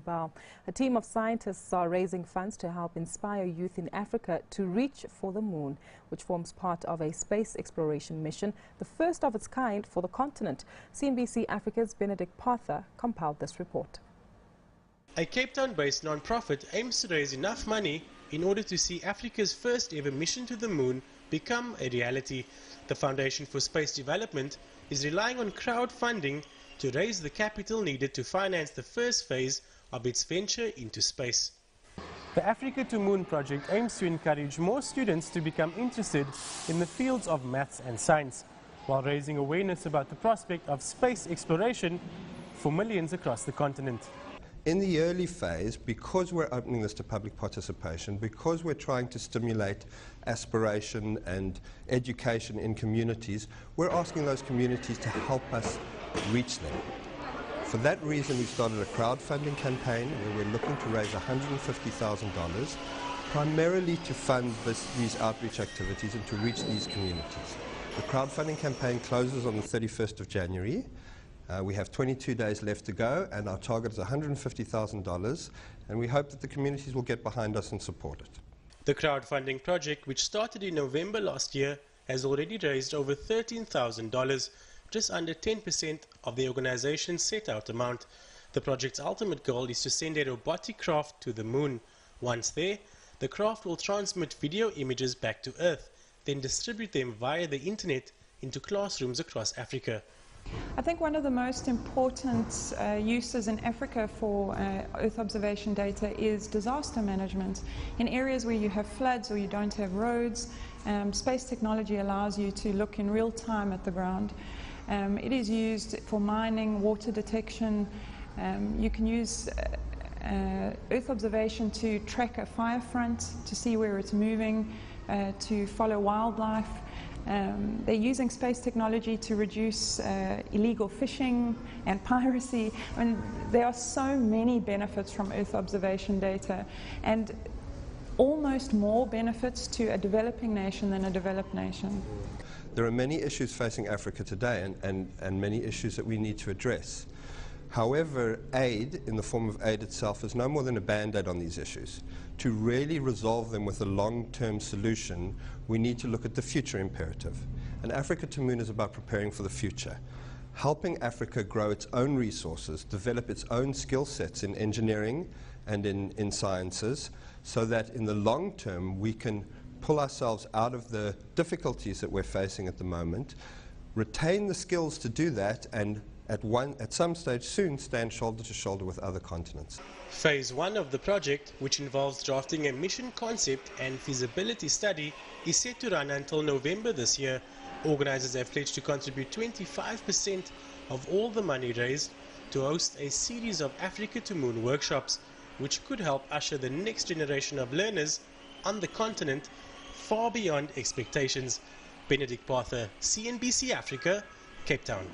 well. A team of scientists are raising funds to help inspire youth in Africa to reach for the moon, which forms part of a space exploration mission, the first of its kind for the continent. CNBC Africa's Benedict Pather compiled this report. A Cape Town-based non-profit aims to raise enough money in order to see Africa's first ever mission to the moon become a reality. The Foundation for Space Development is relying on crowdfunding to raise the capital needed to finance the first phase of its venture into space. The Africa to Moon project aims to encourage more students to become interested in the fields of maths and science, while raising awareness about the prospect of space exploration for millions across the continent. In the early phase, because we're opening this to public participation, because we're trying to stimulate aspiration and education in communities, we're asking those communities to help us reach them. For that reason, we started a crowdfunding campaign where we're looking to raise $150,000, primarily to fund these outreach activities and to reach these communities. The crowdfunding campaign closes on the 31st of January. We have 22 days left to go, and our target is $150,000, and we hope that the communities will get behind us and support it. The crowdfunding project, which started in November last year, has already raised over $13,000, just under 10% of the organization's set out amount. The project's ultimate goal is to send a robotic craft to the moon. Once there, the craft will transmit video images back to Earth, then distribute them via the internet into classrooms across Africa. I think one of the most important uses in Africa for Earth observation data is disaster management. In areas where you have floods or you don't have roads, space technology allows you to look in real time at the ground. It is used for mining, water detection. You can use Earth observation to track a fire front, to see where it's moving, to follow wildlife. They're using space technology to reduce illegal fishing and piracy. I mean, there are so many benefits from Earth observation data, and almost more benefits to a developing nation than a developed nation. There are many issues facing Africa today and many issues that we need to address. However, aid in the form of aid itself is no more than a band-aid on these issues. To really resolve them with a long-term solution, we need to look at the future imperative. And Africa to Moon is about preparing for the future, helping Africa grow its own resources, develop its own skill sets in engineering and in sciences, so that in the long term we can pull ourselves out of the difficulties that we're facing at the moment, retain the skills to do that, and at some stage soon stand shoulder to shoulder with other continents. Phase 1 of the project, which involves drafting a mission concept and feasibility study, is set to run until November this year. Organizers have pledged to contribute 25% of all the money raised to host a series of Africa to Moon workshops, which could help usher the next generation of learners on the continent far beyond expectations. Benedict Pather, CNBC Africa, Cape Town.